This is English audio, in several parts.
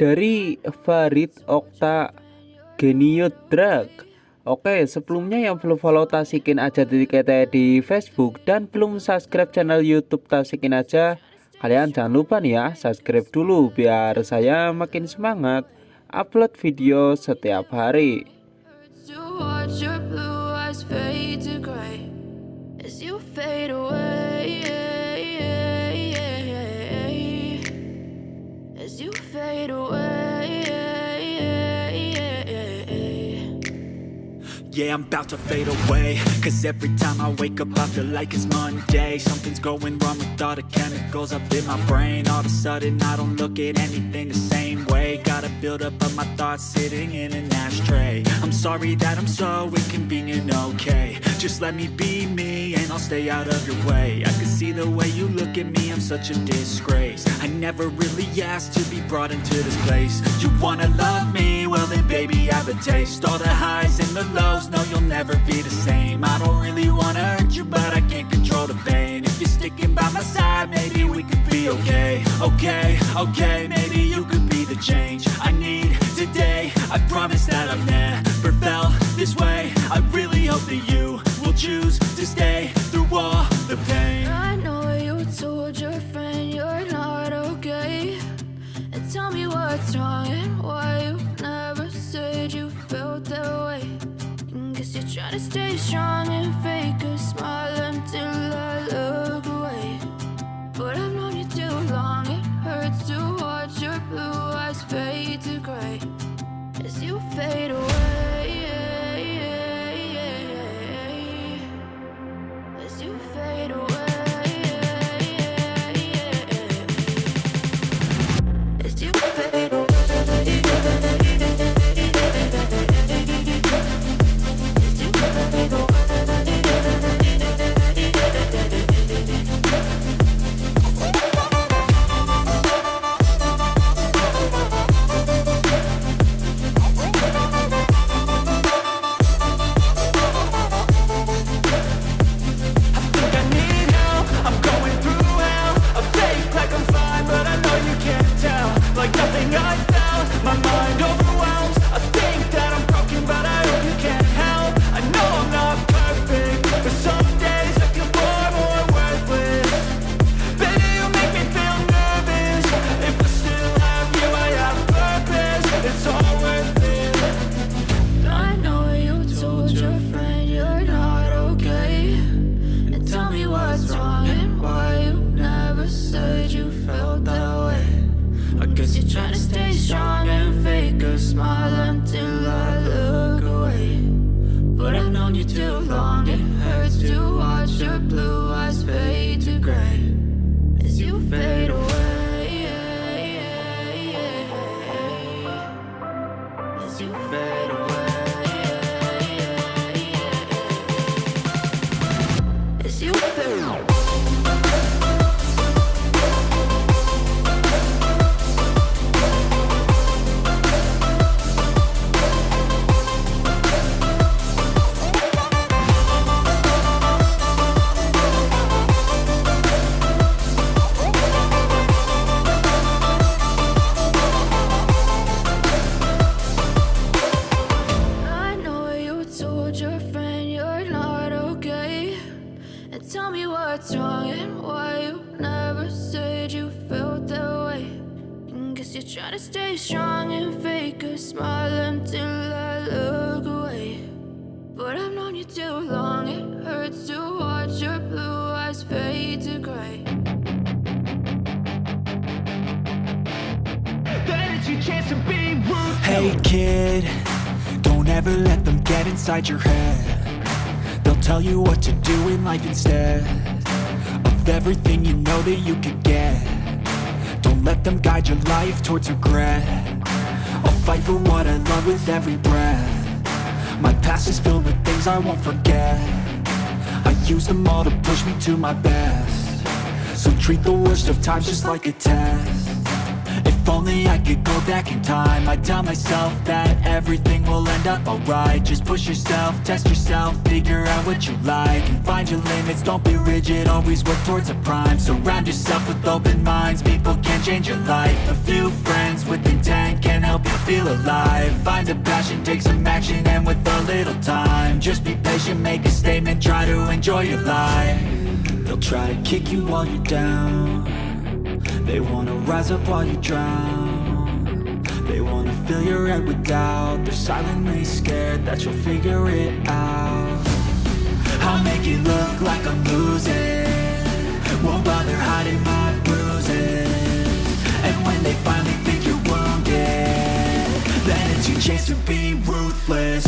dari Farid Okta Geniodrak. Oke, sebelumnya yang belum follow Tasikin Aja titik di Facebook dan belum subscribe channel YouTube Tasikin Aja, kalian jangan lupa nih ya, subscribe dulu biar saya makin semangat upload video setiap hari. To watch your blue eyes fade to gray as you fade away, as you fade away. Yeah, I'm about to fade away, cause every time I wake up I feel like it's Monday. Something's going wrong with all the chemicals up in my brain. All of a sudden I don't look at anything the same way. Got a build up of my thoughts sitting in an ashtray. I'm sorry that I'm so inconvenient, okay. Just let me be me and I'll stay out of your way. I can see the way you look at me, I'm such a disgrace. I never really asked to be brought into this place. You wanna love me? Well then baby I have a taste. All the highs and the lows, no you'll never be the same. I don't really wanna hurt you but I can't control the pain. If you're sticking by my side, maybe we could be okay. Okay, maybe you could be the change I need today. I promise that I've never felt this way. I really hope that you will choose to stay through all the pain. I know you told your friend you're not okay, and tell me what's wrong and why you never said you felt that way. Guess you're trying to stay strong and fake a smile until I look away. But I've known you too long, it hurts to watch your blue eyes fade to gray as you fade away, as you fade away, as you fade away. Try to stay strong and fake a smile until I look away. But I've known you too long, it hurts to watch your blue eyes fade to gray. Hey kid, don't ever let them get inside your head. They'll tell you what to do in life instead of everything you know that you could get. Don't let them guide your life towards regret. I'll fight for what I love with every breath. My past is filled with things I won't forget. I use them all to push me to my best. So treat the worst of times just like a test. If only I could go back in time, I'd tell myself that everything will end up alright. Just push yourself, test yourself, figure out what you like, and find your limits, don't be rigid, always work towards a prime. Surround yourself with open minds, people can change your life. A few friends with intent can help you feel alive. Find a passion, take some action, and with a little time, just be patient, make a statement, try to enjoy your life. They'll try to kick you while you're down, they wanna rise up while you drown. They wanna fill your head with doubt, they're silently scared that you'll figure it out. I'll make it look like I'm losing, won't bother hiding my bruises. And when they finally think you're wounded, then it's your chance to be ruthless.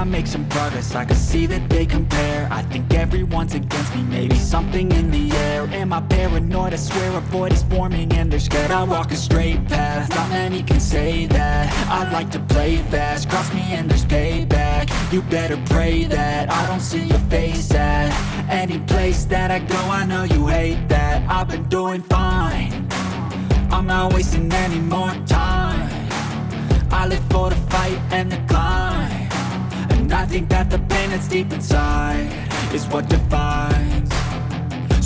Make some progress, I can see that they compare. I think everyone's against me, maybe something in the air. Am I paranoid? I swear a void is forming and they're scared. I walk a straight path, not many can say that. I like to play fast, cross me and there's payback. You better pray that I don't see your face at any place that I go. I know you hate that. I've been doing fine, I'm not wasting any more time. I live for the fight and the climb, and I think that the pain that's deep inside is what defines.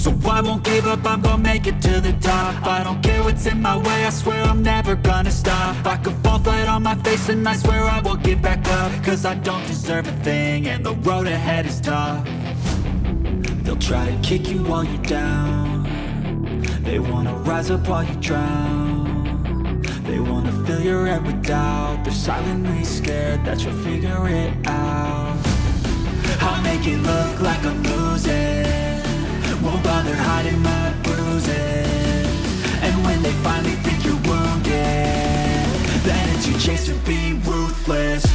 So I won't give up, I'm gonna make it to the top. I don't care what's in my way, I swear I'm never gonna stop. I could fall flat on my face and I swear I will get back up, cause I don't deserve a thing and the road ahead is tough. They'll try to kick you while you're down, they wanna rise up while you drown. They wanna fill your head with doubt, they're silently scared that you'll figure it out. I'll make it look like I'm losing, won't bother hiding my bruises. And when they finally think you're wounded, then it's your chance to be ruthless.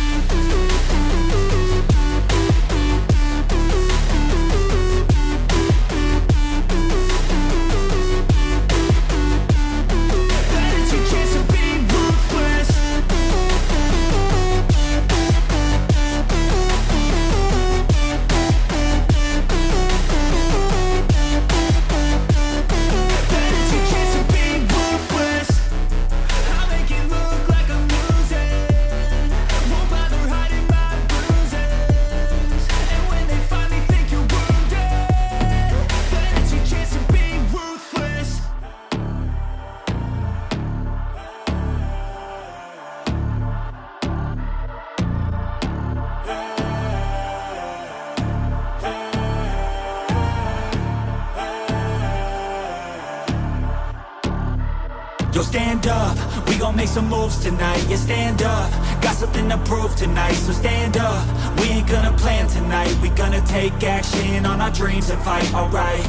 Yo, stand up, we gon' make some moves tonight. Yeah, stand up, got something to prove tonight. So stand up, we ain't gonna plan tonight. We gonna take action on our dreams and fight, alright.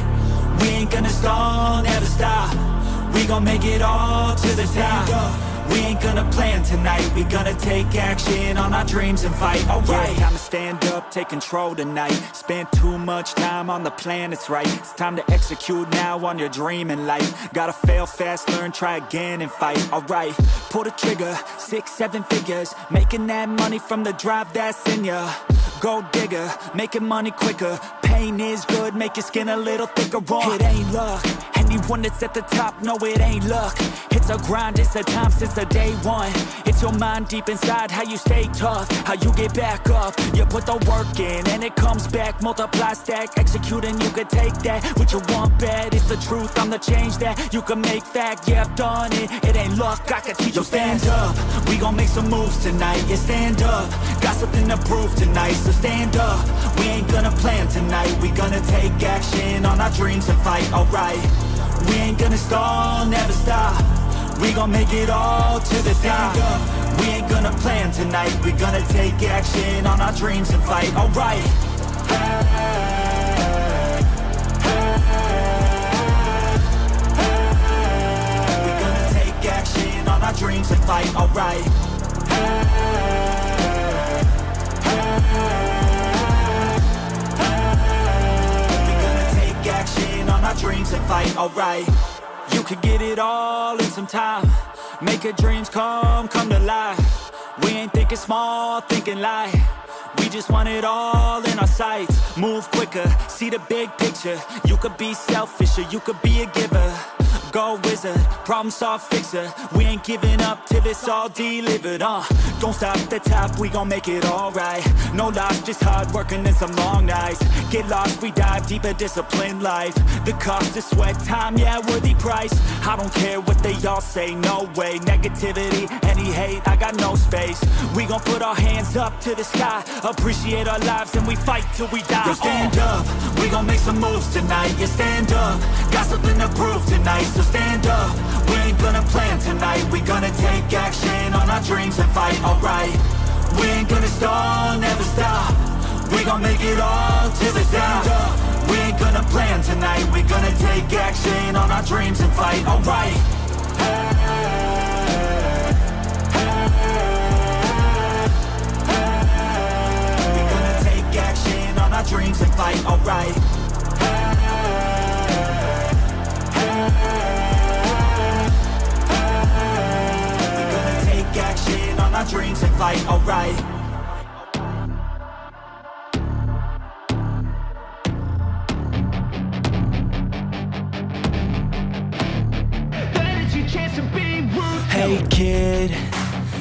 We ain't gonna stall, never stop. We gon' make it all to the top. We ain't gonna plan tonight. We gonna take action on our dreams and fight, alright. Yeah, I'ma stand up, take control tonight. Spend too much time on the plan, it's right. It's time to execute now on your dream in life. Gotta fail fast, learn, try again and fight, alright. Pull the trigger, 6, 7 figures. Making that money from the drive that's in ya. Gold digger, making money quicker. Pain is good, make your skin a little thicker. It ain't luck, anyone that's at the top, no it ain't luck. It's a grind, it's a time since the day one. It's your mind deep inside, how you stay tough, how you get back up. You put the work in and it comes back. Multiply, stack, execute and you can take that. What you want bad, it's the truth, I'm the change that you can make fact. Yeah, I've done it, it ain't luck, I can teach you. Stand up, we gon' make some moves tonight. Yeah, stand up, got something to prove tonight. So stand up, we ain't gonna plan tonight. We gonna take action on our dreams and fight, alright. We ain't gonna stall, never stop. We gon' make it all to the top. We ain't gonna plan tonight. We gonna take action on our dreams and fight, alright. We gonna take action on our our dreams and fight, alright. We're gonna take action on our dreams and fight, alright. You could get it all in some time. Make your dreams come to life. We ain't thinking small, thinking light. We just want it all in our sights. Move quicker, see the big picture. You could be selfish or you could be a giver. Go wizard, problem solve fixer. We ain't giving up till it's all delivered, Don't stop at the top, we gon' make it alright. No loss, just hard working and some long nights. Get lost, we dive deeper, disciplined life. The cost of sweat, time, yeah, worthy price. I don't care what they all say, no way. Negativity, any hate, I got no space. We gon' put our hands up to the sky. Appreciate our lives and we fight till we die. Yo, stand up, we gon' make some moves tonight. Yeah, stand up, got something to prove tonight. So stand up, we ain't gonna plan tonight. We gonna take action on our dreams and fight, alright. We ain't gonna stall, never stop. We gon' make it all till the top. We ain't gonna plan tonight. We gonna take action on our dreams and fight, alright. We gonna take action on our dreams and fight, alright. Action on our dreams and fight, alright. Hey kid,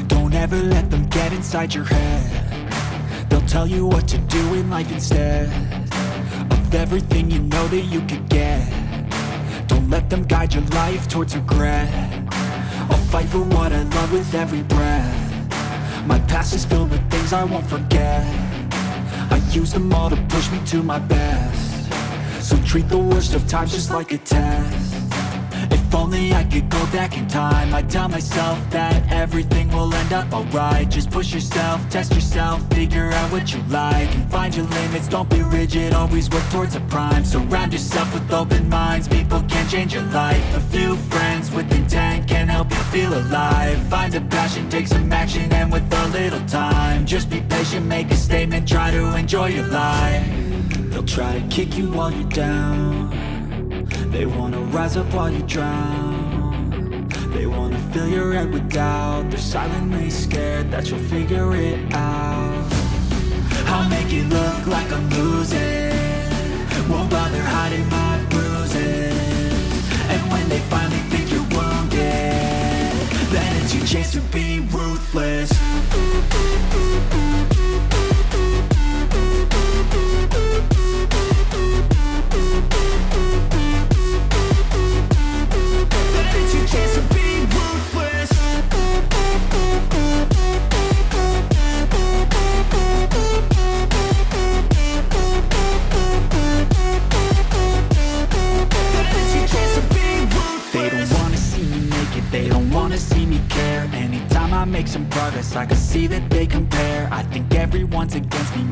don't ever let them get inside your head. They'll tell you what to do in life instead of everything you know that you could get. Don't let them guide your life towards regret. I'll fight for what I love with every breath. My past is filled with things I won't forget. I use them all to push me to my best. So treat the worst of times just like a test. If only I could go back in time, I'd tell myself that everything will end up alright. Just push yourself, test yourself, figure out what you like, and find your limits, don't be rigid, always work towards a prime. Surround yourself with open minds, people can change your life. A few friends with intent can help you feel alive. Find a passion, take some action, and with a little time, just be patient, make a statement, try to enjoy your life. They'll try to kick you while you're down. They wanna rise up while you drown. They wanna fill your head with doubt. They're silently scared that you'll figure it out. I'll make it look like I'm losing, won't bother hiding my bruises. And when they finally think you're wounded, then it's your chance to be ruthless. Make some progress, I can see that they compare. I think everyone's against me.